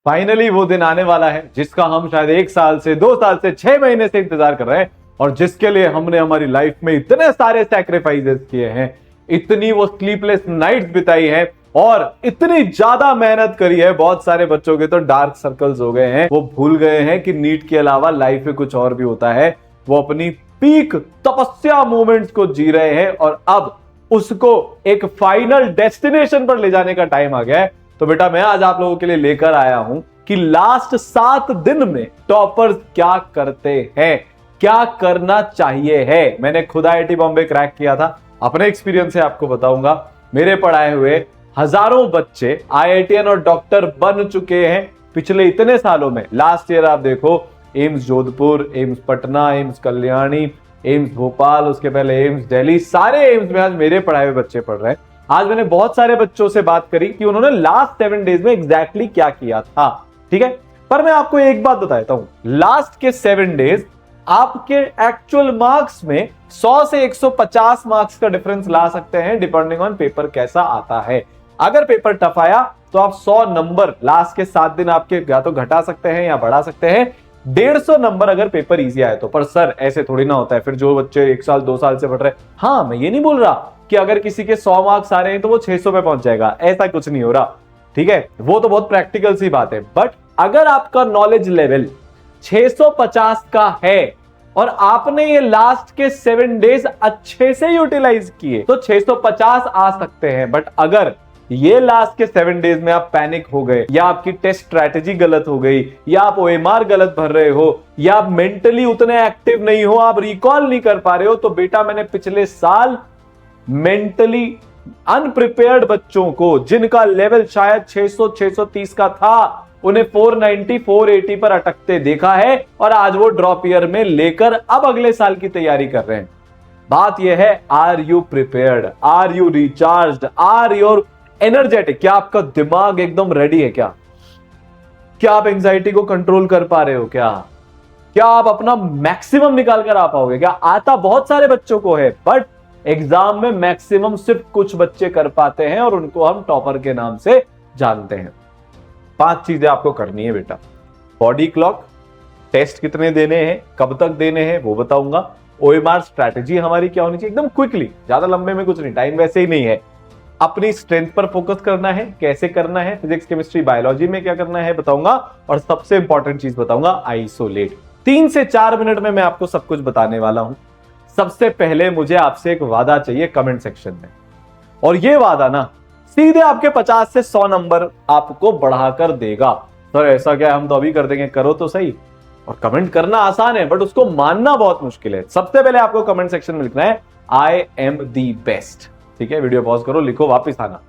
Finally वो दिन आने वाला है जिसका हम शायद 1 साल से 2 साल से 6 महीने से इंतजार कर रहे हैं और जिसके लिए हमने हमारी लाइफ में इतने सारे सैक्रिफाइसेस किए हैं, इतनी वो स्लीपलेस नाइट्स बिताई है और इतनी ज्यादा मेहनत करी है। बहुत सारे बच्चों के तो डार्क सर्कल्स हो गए हैं, वो भूल गए हैं कि नीट के अलावा लाइफ में कुछ और भी होता है। वो अपनी पीक तपस्या मोमेंट्स को जी रहे हैं और अब उसको एक फाइनल डेस्टिनेशन पर ले जाने का टाइम आ गया है। तो बेटा मैं आज आप लोगों के लिए लेकर आया हूं कि लास्ट 7 दिन में टॉपर्स क्या करते हैं, क्या करना चाहिए है। मैंने खुद IIT बॉम्बे क्रैक किया था, अपने एक्सपीरियंस से आपको बताऊंगा। मेरे पढ़ाए हुए हजारों बच्चे IITian और डॉक्टर बन चुके हैं पिछले इतने सालों में। लास्ट ईयर आप देखो AIIMS Jodhpur, AIIMS Patna, AIIMS Kalyani, AIIMS Bhopal, उसके पहले एम्स दिल्ली, सारे एम्स में आज मेरे पढ़ाए हुए बच्चे पढ़ रहे हैं। आज मैंने बहुत सारे बच्चों से बात करी कि उन्होंने लास्ट 7 डेज में एग्जैक्टली क्या किया था, ठीक है। पर मैं आपको एक बात बताता हूं, लास्ट के 7 डेज आपके एक्चुअल मार्क्स में 100 से 150 मार्क्स का डिफरेंस ला सकते हैं डिपेंडिंग ऑन पेपर कैसा आता है। अगर पेपर टफ आया तो आप 100 नंबर लास्ट के 7 दिन आपके या तो घटा सकते हैं या बढ़ा सकते हैं। 150 नंबर अगर पेपर इजी आए तो। पर सर ऐसे थोड़ी ना होता है, फिर जो बच्चे 1 साल 2 साल से पढ़ रहे हैं, हाँ मैं ये नहीं बोल रहा कि अगर किसी के 100 मार्क्स आ रहे हैं तो वो 600 पे पहुंच जाएगा, ऐसा कुछ नहीं हो रहा, ठीक है। वो तो बहुत प्रैक्टिकल सी बात है। बट अगर आपका नॉलेज लेवल 650 का है और आपने ये लास्ट के 7 डेज अच्छे से यूटिलाइज किए तो 650 आ सकते हैं। बट अगर ये लास्ट के 7 डेज में आप पैनिक हो गए, या आपकी टेस्ट स्ट्रैटेजी गलत हो गई, या आप OMR गलत भर रहे हो, या आप मेंटली उतने एक्टिव नहीं हो, आप रिकॉल नहीं कर पा रहे हो, तो बेटा मैंने पिछले साल मेंटली अनप्रिपेयर्ड बच्चों को, जिनका लेवल शायद 600-630 का था, उन्हें 490 480 पर अटकते देखा है और आज वो ड्रॉप ईयर में लेकर अब अगले साल की तैयारी कर रहे हैं। बात यह है, are you prepared, are you recharged, are your energetic? क्या आपका दिमाग एकदम रेडी है? क्या आप एंजाइटी को कंट्रोल कर पा रहे हो? क्या आप अपना मैक्सिमम निकाल कर आ पाओगे? क्या आता बहुत सारे बच्चों को है, बट एग्जाम में मैक्सिमम सिर्फ कुछ बच्चे कर पाते हैं और उनको हम टॉपर के नाम से जानते हैं। 5 चीजें आपको करनी है बेटा। बॉडी क्लॉक, टेस्ट कितने देने हैं, कब तक देने हैं वो बताऊंगा। OMR स्ट्रैटेजी हमारी क्या होनी चाहिए, एकदम क्विकली, ज्यादा लंबे में कुछ नहीं, टाइम वैसे ही नहीं है। अपनी स्ट्रेंथ पर फोकस करना है, कैसे करना है, फिजिक्स केमिस्ट्री बायोलॉजी में क्या करना है बताऊंगा, और सबसे इंपॉर्टेंट चीज बताऊंगा, आइसोलेट। 3 से 4 मिनट में मैं आपको सब कुछ बताने वाला हूं। सबसे पहले मुझे आपसे एक वादा चाहिए कमेंट सेक्शन में, और ये वादा ना सीधे आपके 50 से 100 नंबर आपको बढ़ाकर देगा। सर ऐसा क्या, हम तो अभी कर देंगे, करो तो सही। और कमेंट करना आसान है बट उसको मानना बहुत मुश्किल है। सबसे पहले आपको कमेंट सेक्शन में लिखना है आई एम दी बेस्ट, ठीक है। वीडियो पॉज करो, लिखो, वापस आना।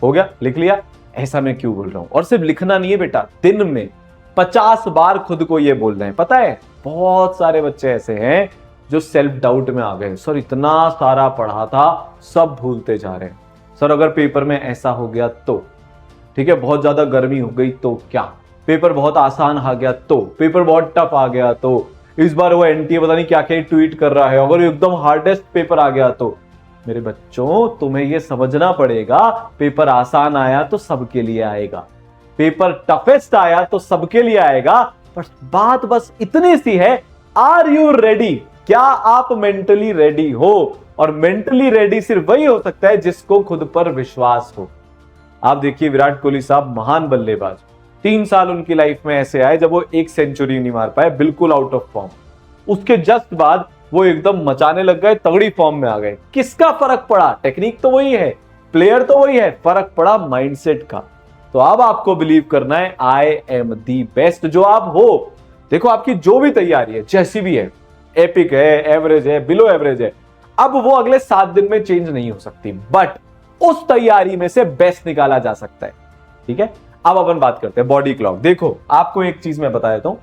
हो गया, लिख लिया? ऐसा मैं क्यों बोल रहा हूं? और सिर्फ लिखना नहीं है बेटा, दिन में 50 बार खुद को ये बोल रहे हैं। पता है बहुत सारे बच्चे ऐसे हैं जो सेल्फ डाउट में आ गए, सर इतना सारा पढ़ा था सब भूलते जा रहे हैं। सर अगर पेपर में ऐसा हो गया तो, ठीक है, बहुत ज्यादा गर्मी हो गई तो क्या, पेपर बहुत आसान आ गया तो, पेपर बहुत टफ आ गया तो, इस बार वो NTA पता नहीं क्या क्या ट्वीट कर रहा है, अगर एकदम हार्डेस्ट पेपर आ गया तो। मेरे बच्चों तुम्हें ये समझना पड़ेगा, पेपर आसान आया तो सबके लिए आएगा, पेपर टफेस्ट आया तो सबके लिए आएगा। पर बात बस इतनी सी है, आर यू रेडी? क्या आप मेंटली रेडी हो? और मेंटली रेडी सिर्फ वही हो सकता है जिसको खुद पर विश्वास हो। आप देखिए विराट कोहली साहब, महान बल्लेबाज, 3 साल उनकी लाइफ में ऐसे आए जब वो 1 सेंचुरी नहीं मार पाए, बिल्कुल आउट ऑफ फॉर्म। उसके जस्ट बाद वो एकदम मचाने लग गए, तगड़ी फॉर्म में आ गए। किसका फर्क पड़ा? टेक्निक तो वही है, प्लेयर तो वही है, फर्क पड़ा माइंडसेट का। तो अब आपको बिलीव करना है आई एम दी बेस्ट जो आप हो। देखो आपकी जो भी तैयारी है, जैसी भी है, एपिक है, एवरेज है, बिलो एवरेज है, अब वो अगले 7 दिन में चेंज नहीं हो सकती, बट उस तैयारी में से बेस्ट निकाला जा सकता है, ठीक है। अब अपन बात करते हैं बॉडी क्लॉक। देखो आपको एक चीज मैं बता देता हूं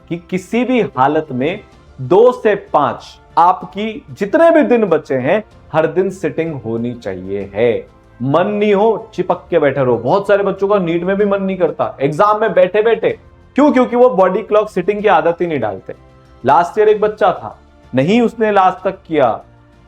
कि किसी भी हालत में 2 से 5 आपकी जितने भी दिन बचे हैं, हर दिन सिटिंग होनी चाहिए है। मन नहीं हो, चिपक के बैठे रहो। बहुत सारे बच्चों का नीट में भी मन नहीं करता, एग्जाम में बैठे बैठे, क्यों? क्योंकि वो बॉडी क्लॉक सिटिंग की आदत ही नहीं डालते। लास्ट ईयर एक बच्चा था, नहीं उसने लास्ट तक किया,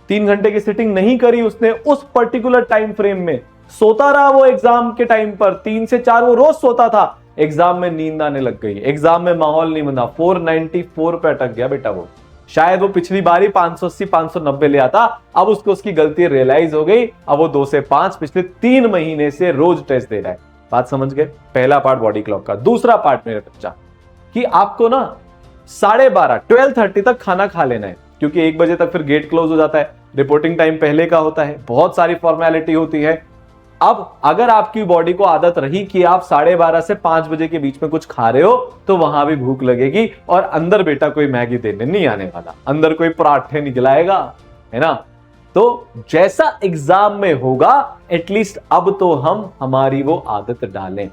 3 घंटे की सिटिंग नहीं करी उसने उस पर्टिकुलर टाइम फ्रेम में, सोता रहा वो एग्जाम के टाइम पर, 3 से 4 वो रोज सोता था, एग्जाम में नींद आने लग गई, एग्जाम में माहौल नहीं बना, 494 पे अटक गया बेटा वो। शायद वो पिछली बार ही 580 590 ले आता, अब उसको उसकी गलती रियलाइज हो गई, अब वो 2 से 5 पिछले 3 महीने से रोज टेस्ट दे रहा है। बात समझ गए? पहला पार्ट बॉडी क्लॉक का। दूसरा पार्ट मेरे बच्चा कि आपको ना 12:30 12:30 तक खाना खा लेना है, क्योंकि 1 बजे तक फिर गेट क्लोज हो जाता है, रिपोर्टिंग टाइम पहले का होता है, बहुत सारी फॉर्मेलिटी होती है। अब अगर आपकी बॉडी को आदत रही कि आप 12:30 से 5 बजे के बीच में कुछ खा रहे हो, तो वहां भी भूख लगेगी और अंदर बेटा कोई मैगी देने नहीं आने वाला, अंदर कोई पराठे नहीं खिलाएगा, है ना। तो जैसा एग्जाम में होगा, एटलीस्ट अब तो हम हमारी वो आदत डालें।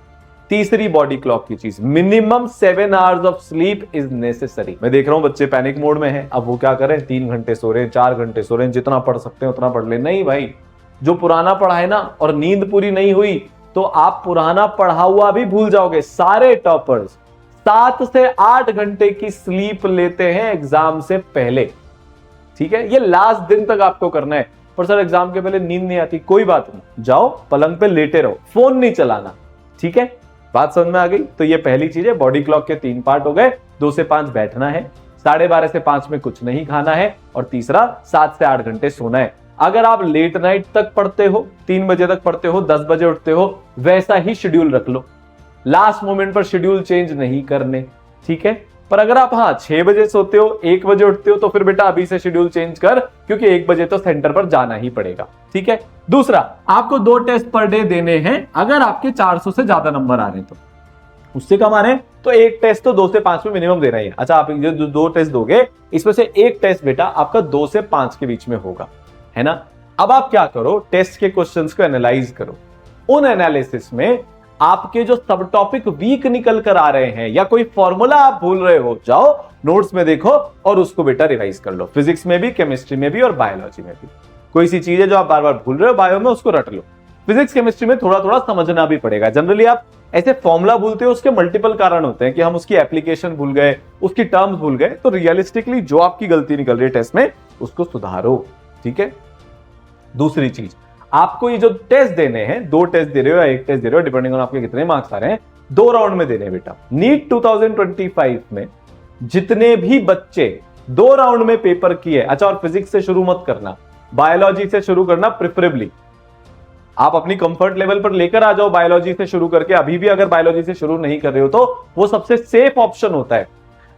तीसरी बॉडी क्लॉक की चीज, minimum 7 hours of sleep is necessary. मैं देख रहा हूं बच्चे पैनिक मोड में हैं, अब वो क्या करें, 3 घंटे सो रहे हैं, 4 घंटे सो रहे हैं, जितना पढ़ सकते हैं उतना पढ़ ले। नहीं भाई, जो पुराना पढ़ा है ना और नींद पूरी नहीं हुई तो आप पुराना पढ़ा हुआ भी भूल जाओगे। सारे टॉपर्स 7 से 8 घंटे की स्लीप लेते हैं एग्जाम से पहले, ठीक है। ये लास्ट दिन तक आपको करना है। पर सर एग्जाम के पहले नींद नहीं आती, कोई बात नहीं, जाओ पलंग पे लेटे रहो, फोन नहीं चलाना, ठीक है। बात समझ में आ गई? तो ये पहली चीज है। बॉडी क्लॉक के 3 पार्ट हो गए। 2 से 5 बैठना है, 12:30 से 5 में कुछ नहीं खाना है, और तीसरा 7 से 8 घंटे सोना है। अगर आप लेट नाइट तक पढ़ते हो, 3 बजे तक पढ़ते हो, 10 बजे उठते हो, वैसा ही शेड्यूल रख लो, लास्ट मोमेंट पर शेड्यूल चेंज नहीं करने, ठीक है। पर अगर आप 6 बजे सोते हो, 1 बजे उठते हो, तो फिर बेटा अभी से शेड्यूल चेंज कर, क्योंकि 1 बजे तो सेंटर पर जाना ही पड़ेगा, ठीक है। दूसरा, आपको 2 टेस्ट पर डे देने हैं। अगर आपके 400 से ज्यादा नंबर आ रहे हैं, तो उससे कम आ रहे हैं तो एक टेस्ट तो 2 से 5 में मिनिमम देना ही है। अच्छा, आप जो 2 टेस्ट दोगे, इसमें से एक टेस्ट बेटा आपका 2 से 5 के बीच में होगा, है ना। अब आप क्या करो, टेस्ट के क्वेश्चंस को एनालाइज करो। उन एनालिसिस में आपके जो सब टॉपिक वीक निकल कर आ रहे हैं या कोई फॉर्मूला आप भूल रहे हो, जाओ नोट्स में देखो और उसको बेटा रिवाइज कर लो। फिजिक्स में भी, केमिस्ट्री में भी और बायोलॉजी में भी। कोई सी चीज है जो आप बार बार भूल रहे हो, बायो में उसको रट लो। फिजिक्स केमिस्ट्री में थोड़ा थोड़ा समझना भी पड़ेगा। जनरली आप ऐसे फॉर्मूला भूलते हो, उसके मल्टीपल कारण होते हैं कि हम उसकी एप्लीकेशन भूल गए, उसकी टर्म्स भूल गए। तो रियलिस्टिकली जो आपकी गलती निकल रही है टेस्ट में, उसको सुधारो, ठीक है। दूसरी चीज, आपको ये जो टेस्ट देने हैं, 2 टेस्ट दे रहे हो या 1 टेस्ट दे रहे हो, डिपेंडिंग ऑन आपके कितने मार्क्स आ रहे हैं, 2 राउंड में देने हैं बेटा। नीट 2025 में जितने भी बच्चे 2 राउंड में पेपर किए, अच्छा, और फिजिक्स से शुरू मत करना, बायोलॉजी से शुरू करना प्रेफरेबली। आप अपनी कंफर्ट लेवल पर लेकर आ जाओ बायोलॉजी से शुरू करके। अभी भी अगर बायोलॉजी से शुरू नहीं कर रहे हो तो वो सबसे सेफ ऑप्शन होता है।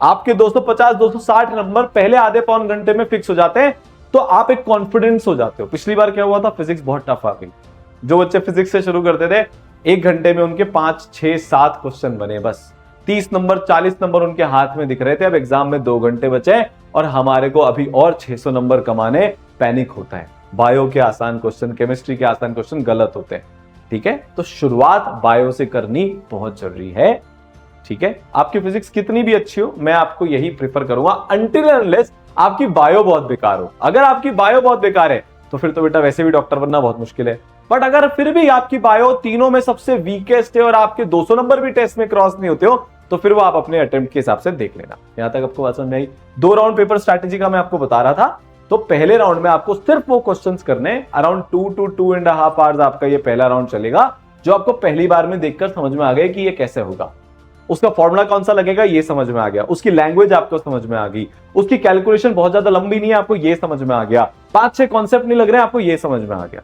आपके 250 260 नंबर पहले आधे पौन घंटे में फिक्स हो जाते हैं, तो आप एक कॉन्फिडेंस हो जाते हो। पिछली बार क्या हुआ था, फिजिक्स बहुत टफ आ गई। जो बच्चे फिजिक्स से शुरू करते थे, 1 घंटे में उनके 5 6 7 क्वेश्चन बने, बस 30 नंबर 40 नंबर उनके हाथ में दिख रहे थे। अब एग्जाम में 2 घंटे बचे और हमारे को अभी और 600 नंबर कमाने, पैनिक होता है। बायो के आसान क्वेश्चन, केमिस्ट्री के आसान क्वेश्चन गलत होते हैं, ठीक है। तो शुरुआत बायो से करनी बहुत जरूरी है, ठीक है। आपकी फिजिक्स कितनी भी अच्छी हो, मैं आपको यही प्रेफर करूंगा, अनटिल अनलेस आपकी बायो बहुत बेकार हो। अगर आपकी बायो बहुत बेकार है तो फिर तो बेटा वैसे भी डॉक्टर बनना बहुत मुश्किल है। बट अगर फिर भी आपकी बायो तीनों में सबसे वीकेस्ट है और आपके 200 नंबर भी टेस्ट में क्रॉस नहीं होते हो, तो फिर वो आप अपने अटेम्प्ट के हिसाब से देख लेना। यहां तक आपको बात समझ में आई? 2 राउंड पेपर स्ट्रैटेजी का मैं आपको बता रहा था। तो पहले राउंड में आपको सिर्फ वो क्वेश्चंस करने, अराउंड 2 to 2.5 आवर्स आपका ये पहला राउंड चलेगा, जो आपको पहली बार में देखकर समझ में आ गया कि ये कैसे होगा। उसका फॉर्मूला कौन सा लगेगा ये समझ में आ गया, उसकी लैंग्वेज आपको समझ में आ गई, उसकी कैलकुलेशन बहुत ज्यादा लंबी नहीं है आपको ये समझ में आ गया, 5-6 कॉन्सेप्ट नहीं लग रहे हैं आपको ये समझ में आ गया।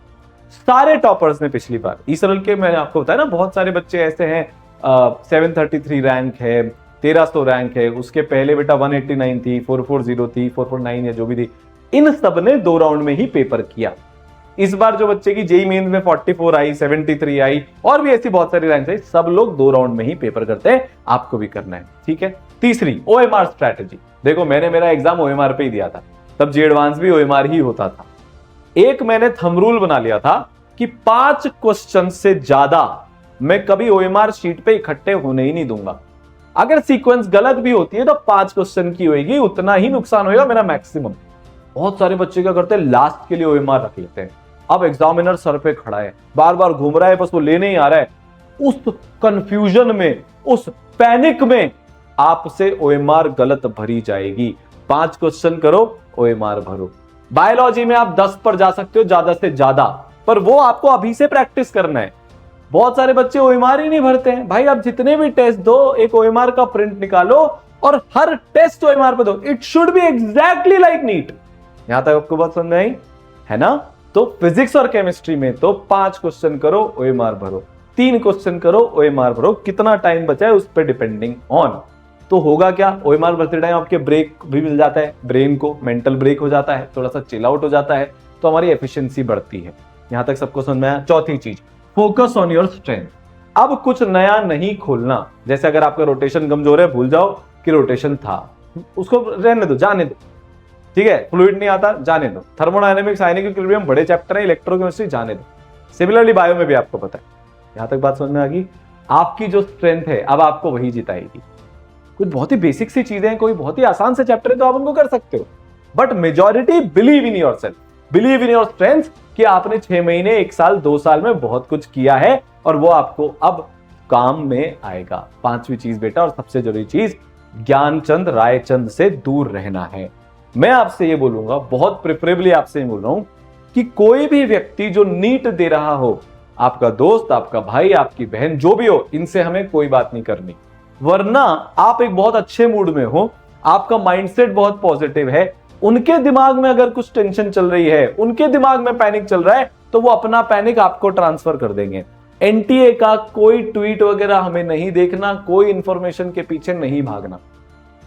सारे टॉपर्स ने पिछली बार ईसरल के, मैंने आपको बताया ना, बहुत सारे बच्चे ऐसे हैं, 733 रैंक है, 1300 रैंक है, उसके पहले बेटा 189 थी, 440 थी, 449 है, जो भी थी, इन सब ने 2 राउंड में ही पेपर किया। इस बार जो बच्चे की जेईई मेंस में 44 आई, 73 आई और भी ऐसी बहुत सारी रैंक आई, सब लोग 2 राउंड में ही पेपर करते हैं, आपको भी करना है, ठीक है। तीसरी, ओएमआर स्ट्रैटेजी। देखो मैंने मेरा एग्जाम ओएमआर पे ही दिया था, तब जी एडवांस भी ओएमआर ही होता था। एक मैंने थंब रूल बना लिया था कि 5 क्वेश्चन से ज्यादा मैं कभी ओएमआर शीट पे इकट्ठे होने ही नहीं दूंगा। अगर सीक्वेंस गलत भी होती है तो 5 क्वेश्चन की होगी, उतना ही नुकसान होगा मेरा मैक्सिमम। बहुत सारे बच्चे क्या करते हैं, लास्ट के लिए ओएमआर रख लेते हैं। अब एग्जामिनर सर पे खड़ा है, बार बार घूम रहा है, बस वो लेने ही आ रहा है। उस कंफ्यूजन में, उस पैनिक में आपसे ओएमआर गलत भरी जाएगी। 5 क्वेश्चन करो, ओएमआर भरो। बायोलॉजी में आप 10 पर जा सकते हो ज्यादा से ज्यादा, पर वो आपको अभी से प्रैक्टिस करना है। बहुत सारे बच्चे ओएमआर ही नहीं भरते हैं। भाई आप जितने भी टेस्ट दो, एक ओएमआर का प्रिंट निकालो और हर टेस्ट ओएमआर पे दो। It should be exactly like NEET. यहां तक आपको बात समझ में आई है ना? तो फिजिक्स और केमिस्ट्री में तो 5 क्वेश्चन करो, ओएमआर भरो, 3 क्वेश्चन करो, ओएमआर भरो। कितना टाइम बचा है उस पर डिपेंडिंग ऑन। तो होगा क्या, ओएमआर भरते टाइम आपके ब्रेक भी मिल जाता है, ब्रेन को मेंटल ब्रेक हो जाता है, थोड़ा सा चिल आउट हो जाता है, तो हमारी एफिशिएंसी बढ़ती है। यहां तक सबको समझ में आया? चौथी चीज, फोकस ऑन योर स्ट्रेंथ। अब कुछ नया नहीं खोलना। जैसे अगर आपका रोटेशन कमजोर है, भूल जाओ कि रोटेशन था, उसको रहने दो, जाने दो, ठीक है? फ्लूइड नहीं आता, जाने दो। थर्मोडायनेमिक्स, आयनिक इक्विलिब्रियम बड़े चैप्टर है, इलेक्ट्रोकेमिस्ट्री जाने दो। सिमिलरली बायो में भी आपको पता है। यहां तक बात समझ में आ गई? आपकी जो स्ट्रेंथ है अब आपको वही जिताएगी। कुछ बहुत ही बेसिक सी चीजें हैं, कोई बहुत ही आसान से चैप्टर है तो आप उनको कर सकते हो, but majority believe in your self, believe in your strength कि आपने 6 महीने, 1 साल, 2 साल में बहुत कुछ किया है और वो आपको अब काम में आएगा। 5वीं चीज बेटा और सबसे जरूरी चीज, ज्ञानचंद रायचंद से दूर रहना है। मैं आपसे ये बोलूंगा, बहुत प्रेफरेबली आपसे बोल रहा हूं कि कोई भी व्यक्ति जो नीट दे रहा हो, आपका दोस्त, आपका भाई, आपकी बहन, जो भी हो, इनसे हमें कोई बात नहीं करनी। वरना आप एक बहुत अच्छे मूड में हो, आपका माइंडसेट बहुत पॉजिटिव है, उनके दिमाग में अगर कुछ टेंशन चल रही है, उनके दिमाग में पैनिक चल रहा है, तो वो अपना पैनिक आपको ट्रांसफर कर देंगे। एनटीए का कोई ट्वीट वगैरह हमें नहीं देखना, कोई इंफॉर्मेशन के पीछे नहीं भागना।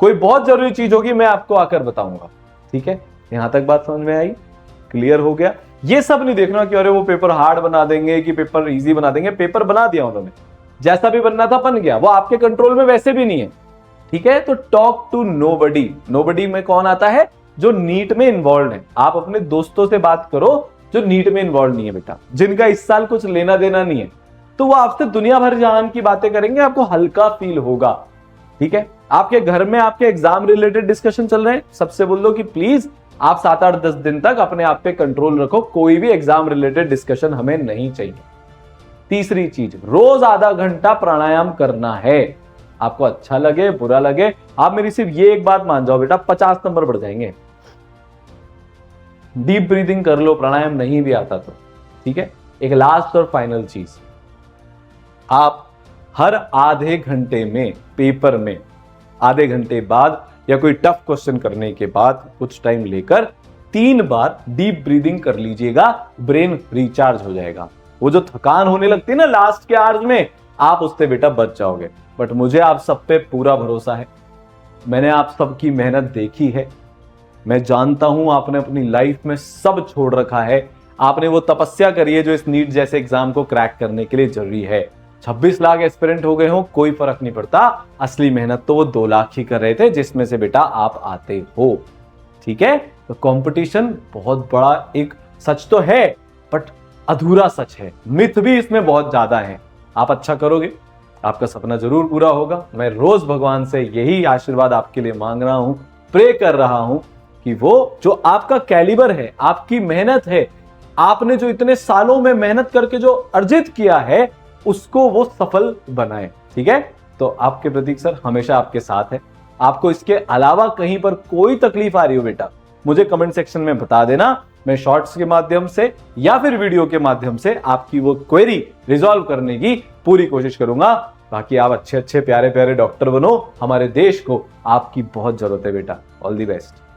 कोई बहुत जरूरी चीज होगी मैं आपको आकर बताऊंगा, ठीक है? यहां तक बात समझ में आई? क्लियर हो गया? ये सब नहीं देखना कि अरे वो पेपर हार्ड बना देंगे कि पेपर इजी बना देंगे। पेपर बना दिया उन्होंने, जैसा भी बनना था बन गया, वो आपके कंट्रोल में वैसे भी नहीं है, ठीक है? तो टॉक टू नोबडी। नोबडी में कौन आता है? जो नीट में इन्वॉल्व है। आप अपने दोस्तों से बात करो जो नीट में इन्वॉल्व नहीं है बेटा, जिनका इस साल कुछ लेना देना नहीं है, तो वो आपसे दुनिया भर जहान की बातें करेंगे, आपको हल्का फील होगा, ठीक है? आपके घर में आपके एग्जाम रिलेटेड डिस्कशन चल रहे हैं, सबसे बोल दो कि प्लीज आप 7-8-10 दिन तक अपने आप पे कंट्रोल रखो, कोई भी एग्जाम रिलेटेड डिस्कशन हमें नहीं चाहिए। तीसरी चीज, रोज आधा घंटा प्राणायाम करना है। आपको अच्छा लगे बुरा लगे, आप मेरी सिर्फ ये एक बात मान जाओ बेटा, 50 नंबर बढ़ जाएंगे। डीप ब्रीदिंग कर लो, प्राणायाम नहीं भी आता तो, ठीक है? एक लास्ट और फाइनल चीज, आप हर आधे घंटे में पेपर में, आधे घंटे बाद या कोई टफ क्वेश्चन करने के बाद कुछ टाइम लेकर 3 बार डीप ब्रीदिंग कर लीजिएगा, ब्रेन रिचार्ज हो जाएगा। वो जो थकान होने लगती है ना लास्ट के आवर्स में, आप उससे बेटा बच जाओगे। बट मुझे आप सब पे पूरा भरोसा है, मैंने आप सबकी मेहनत देखी है, मैं जानता हूं आपने अपनी लाइफ में सब छोड़ रखा है, आपने वो तपस्या करी है जो इस नीट जैसे एग्जाम को क्रैक करने के लिए जरूरी है। 26 लाख एस्पिरेंट हो गए हो, कोई फर्क नहीं पड़ता, असली मेहनत तो वो 2 लाख ही कर रहे थे, जिसमें से बेटा आप आते हो, ठीक है? तो कंपटीशन बहुत बड़ा एक सच तो है, बट अधूरा सच है, मिथ भी इसमें बहुत ज्यादा है। आप अच्छा करोगे, आपका सपना जरूर पूरा होगा। मैं रोज भगवान से यही आशीर्वाद आपके लिए मांग रहा हूं, प्रे कर रहा हूं कि वो जो आपका कैलिबर है, आपकी मेहनत है, आपने जो इतने सालों में मेहनत करके जो अर्जित किया है, उसको वो सफल बनाए, ठीक है? तो आपके प्रतीक सर हमेशा आपके साथ है। आपको इसके अलावा कहीं पर कोई तकलीफ आ रही हो बेटा, मुझे कमेंट सेक्शन में बता देना, मैं शॉर्ट्स के माध्यम से या फिर वीडियो के माध्यम से आपकी वो क्वेरी रिजॉल्व करने की पूरी कोशिश करूंगा। बाकी आप अच्छे अच्छे प्यारे प्यारे डॉक्टर बनो, हमारे देश को आपकी बहुत जरूरत है बेटा। All the best.